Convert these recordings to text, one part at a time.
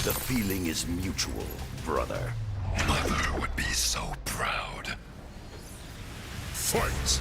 The feeling is mutual, brother. Mother would be so proud. Fight!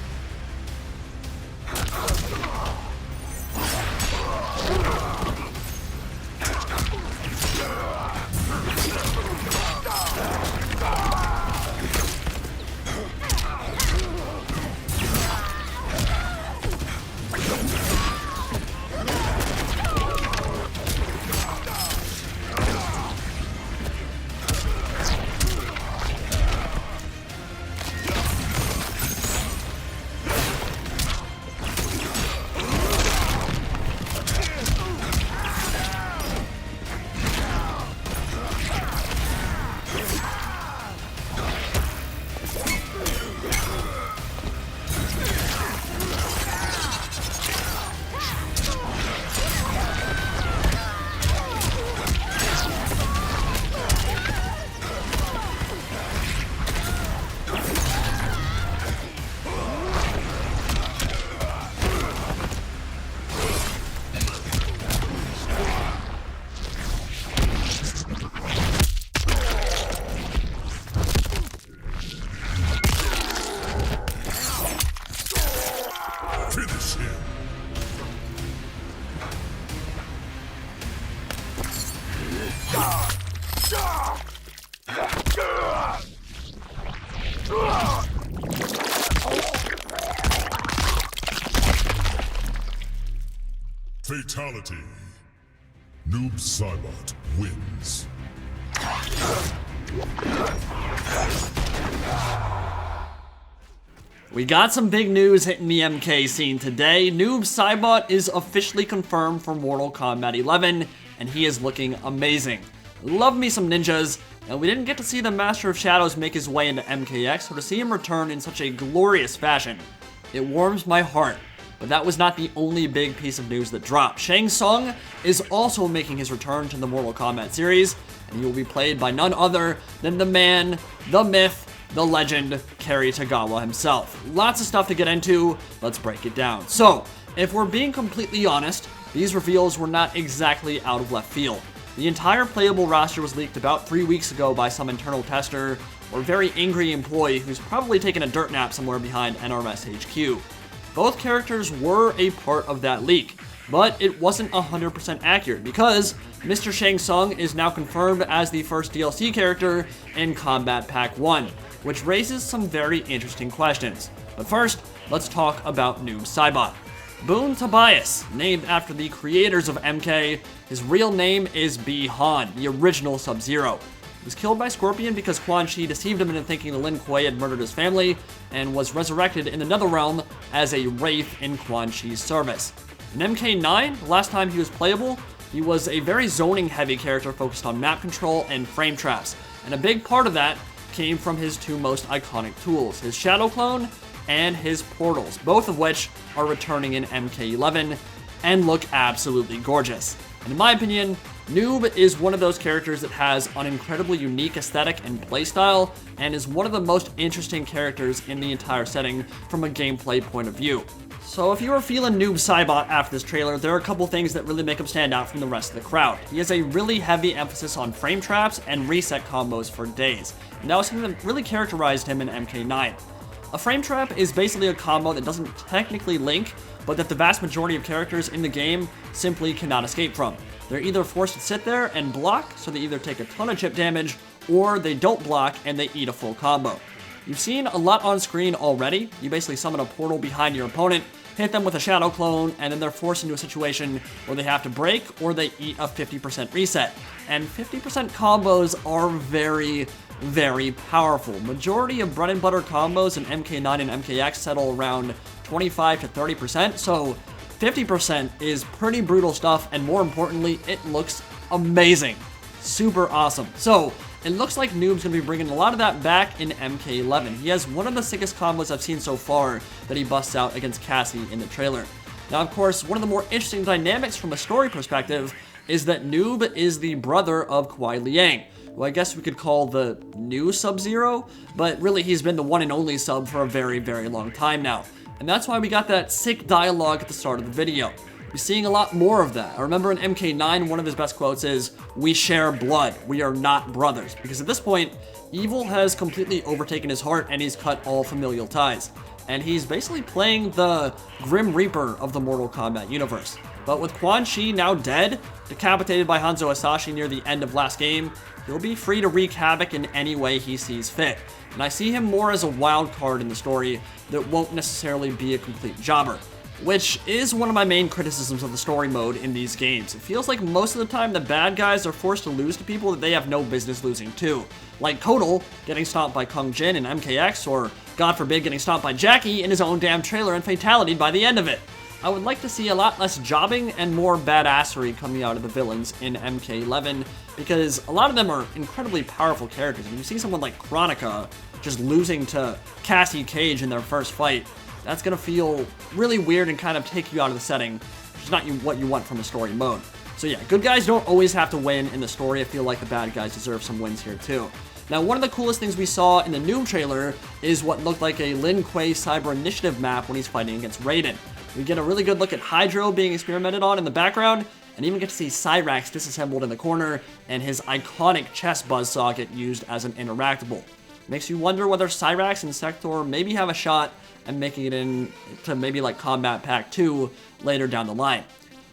Finish him. Fatality. Noob Saibot wins. We got some big news hitting the MK scene today. Noob Saibot is officially confirmed for Mortal Kombat 11, and he is looking amazing. Love me some ninjas, and we didn't get to see the Master of Shadows make his way into MKX, so to see him return in such a glorious fashion, it warms my heart. But that was not the only big piece of news that dropped. Shang Tsung is also making his return to the Mortal Kombat series, and he will be played by none other than the man, the myth, the legend, Cary Tagawa himself. Lots of stuff to get into, let's break it down. So, if we're being completely honest, these reveals were not exactly out of left field. The entire playable roster was leaked about 3 weeks ago by some internal tester or very angry employee who's probably taken a dirt nap somewhere behind NRS HQ. Both characters were a part of that leak, but it wasn't 100% accurate because Mr. Shang Tsung is now confirmed as the first DLC character in Kombat Pack 1, which raises some very interesting questions. But first, let's talk about Noob Saibot. Boone Tobias, named after the creators of MK, his real name is Bi-Han, the original Sub-Zero. He was killed by Scorpion because Quan Chi deceived him into thinking that Lin Kuei had murdered his family, and was resurrected in the Netherrealm as a wraith in Quan Chi's service. In MK9, the last time he was playable, he was a very zoning-heavy character focused on map control and frame traps, and a big part of that came from his two most iconic tools, his Shadow Clone and his Portals, both of which are returning in MK11 and look absolutely gorgeous. And in my opinion, Noob is one of those characters that has an incredibly unique aesthetic and playstyle, and is one of the most interesting characters in the entire setting from a gameplay point of view. So if you are feeling Noob Saibot after this trailer, there are a couple things that really make him stand out from the rest of the crowd. He has a really heavy emphasis on frame traps and reset combos for days, and that was something that really characterized him in MK9. A frame trap is basically a combo that doesn't technically link, but that the vast majority of characters in the game simply cannot escape from. They're either forced to sit there and block, so they either take a ton of chip damage, or they don't block and they eat a full combo. You've seen a lot on screen already. You basically summon a portal behind your opponent, hit them with a Shadow Clone, and then they're forced into a situation where they have to break or they eat a 50% reset. And 50% combos are very, very powerful. Majority of bread and butter combos in MK9 and MKX settle around 25 to 30%, so 50% is pretty brutal stuff, and more importantly, it looks amazing. Super awesome. So, it looks like Noob's going to be bringing a lot of that back in MK11. He has one of the sickest combos I've seen so far that he busts out against Cassie in the trailer. Now, of course, one of the more interesting dynamics from a story perspective is that Noob is the brother of Kuai Liang, who I guess we could call the new Sub-Zero, but really he's been the one and only sub for a very, very long time now. And that's why we got that sick dialogue at the start of the video. We're seeing a lot more of that. I remember in MK9, one of his best quotes is, "We share blood, we are not brothers." Because at this point, evil has completely overtaken his heart and he's cut all familial ties. And he's basically playing the Grim Reaper of the Mortal Kombat universe. But with Quan Chi now dead, decapitated by Hanzo Hasashi near the end of last game, he'll be free to wreak havoc in any way he sees fit. And I see him more as a wild card in the story that won't necessarily be a complete jobber, which is one of my main criticisms of the story mode in these games. It feels like most of the time the bad guys are forced to lose to people that they have no business losing to, like Kotal getting stomped by Kung Jin in MKX, or God forbid getting stomped by Jackie in his own damn trailer and fatality by the end of it. I would like to see a lot less jobbing and more badassery coming out of the villains in MK11, because a lot of them are incredibly powerful characters. When you see someone like Kronika just losing to Cassie Cage in their first fight, that's gonna feel really weird and kind of take you out of the setting, which is not what you want from a story mode. So yeah, good guys don't always have to win in the story. I feel like the bad guys deserve some wins here too. Now, one of the coolest things we saw in the Noob trailer is what looked like a Lin Kuei Cyber Initiative map when he's fighting against Raiden. We get a really good look at Hydro being experimented on in the background, and even get to see Cyrax disassembled in the corner, and his iconic chest buzzsaw get used as an interactable. Makes you wonder whether Cyrax and Sector maybe have a shot at making it in to maybe like Kombat Pack 2 later down the line.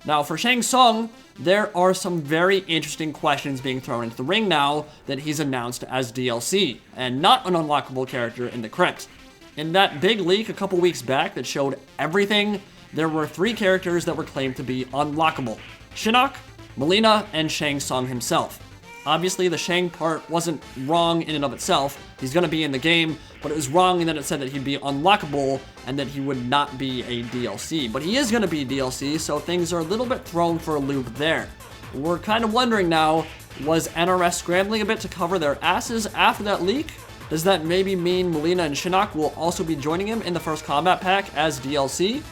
Now, for Shang Tsung, there are some very interesting questions being thrown into the ring now that he's announced as DLC, and not an unlockable character in the crypt. In that big leak a couple weeks back that showed everything, there were 3 characters that were claimed to be unlockable: Shinnok, Mileena, and Shang Tsung himself. Obviously, the Shang part wasn't wrong in and of itself. He's going to be in the game, but it was wrong in that it said that he'd be unlockable and that he would not be a DLC. But he is going to be DLC, so things are a little bit thrown for a loop there. We're kind of wondering now, was NRS scrambling a bit to cover their asses after that leak? Does that maybe mean Mileena and Shinnok will also be joining him in the first Kombat Pack as DLC?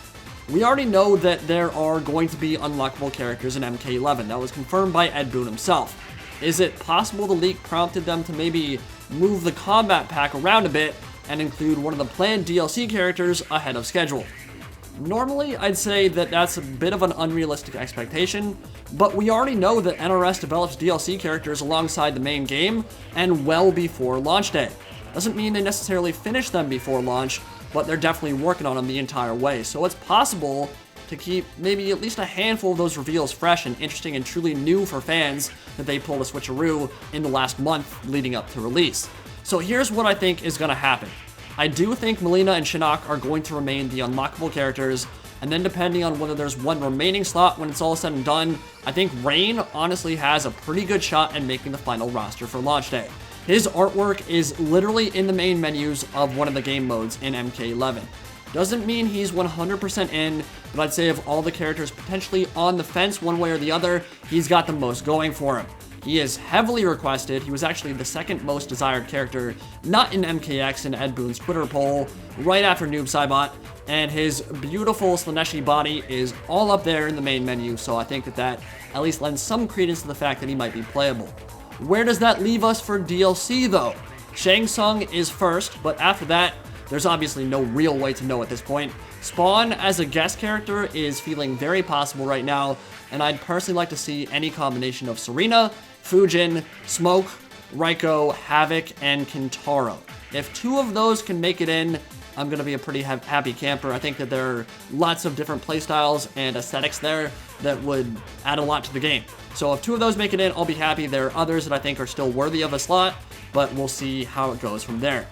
We already know that there are going to be unlockable characters in MK11. That was confirmed by Ed Boon himself. Is it possible the leak prompted them to maybe move the Kombat Pack around a bit and include one of the planned DLC characters ahead of schedule? Normally, I'd say that that's a bit of an unrealistic expectation, but we already know that NRS develops DLC characters alongside the main game and well before launch day. Doesn't mean they necessarily finish them before launch, but they're definitely working on them the entire way. So it's possible to keep maybe at least a handful of those reveals fresh and interesting and truly new for fans that they pulled a switcheroo in the last month leading up to release. So here's what I think is going to happen. I do think Mileena and Shinnok are going to remain the unlockable characters, and then depending on whether there's one remaining slot when it's all said and done, I think Rain honestly has a pretty good shot at making the final roster for launch day. His artwork is literally in the main menus of one of the game modes in MK11. Doesn't mean he's 100% in, but I'd say of all the characters potentially on the fence one way or the other, he's got the most going for him. He is heavily requested. He was actually the second most desired character, not in MKX in Ed Boon's Twitter poll, right after Noob Saibot, and his beautiful Slaneshi body is all up there in the main menu, so I think that at least lends some credence to the fact that he might be playable. Where does that leave us for DLC though? Shang Tsung is first, but after that, there's obviously no real way to know at this point. Spawn as a guest character is feeling very possible right now, and I'd personally like to see any combination of Serena, Fujin, Smoke, Raiko, Havoc, and Kintaro. If 2 of those can make it in, I'm going to be a pretty happy camper. I think that there are lots of different playstyles and aesthetics there that would add a lot to the game. So if 2 of those make it in, I'll be happy. There are others that I think are still worthy of a slot, but we'll see how it goes from there.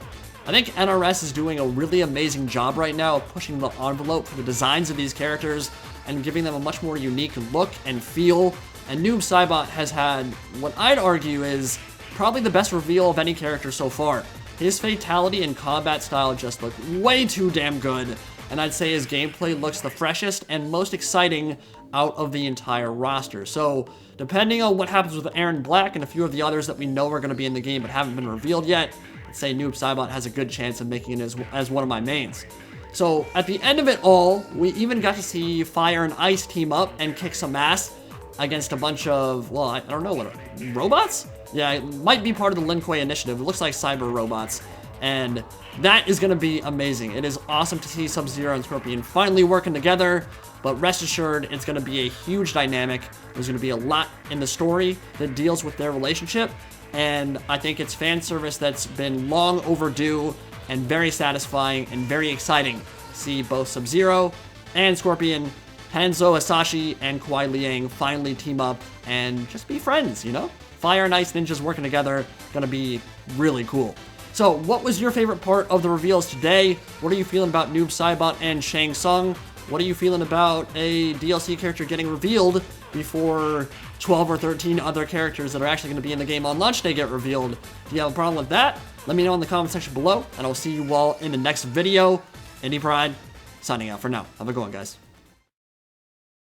I think NRS is doing a really amazing job right now of pushing the envelope for the designs of these characters and giving them a much more unique look and feel. And Noob Saibot has had what I'd argue is probably the best reveal of any character so far. His fatality and combat style just look way too damn good, and I'd say his gameplay looks the freshest and most exciting out of the entire roster. So depending on what happens with Aaron Black and a few of the others that we know are going to be in the game but haven't been revealed yet, I'd say Noob Saibot has a good chance of making it as one of my mains. So at the end of it all, we even got to see Fire and Ice team up and kick some ass against a bunch of, well, I don't know, what, robots? Yeah, it might be part of the Lin Kuei initiative. It looks like cyber robots. and that is going to be amazing. It is awesome to see Sub-Zero and Scorpion finally working together, but rest assured, it's going to be a huge dynamic. There's going to be a lot in the story that deals with their relationship, and I think it's fan service that's been long overdue and very satisfying and very exciting to see both Sub-Zero and Scorpion, Hanzo Hasashi and Kuai Liang finally team up and just be friends, you know? Fire and Ice ninjas working together, gonna be really cool. So, what was your favorite part of the reveals today? What are you feeling about Noob Saibot and Shang Tsung? What are you feeling about a DLC character getting revealed before 12 or 13 other characters that are actually going to be in the game on launch day get revealed? Do you have a problem with that? Let me know in the comment section below, and I'll see you all in the next video. Indie Pride, signing out for now. Have a good one, guys.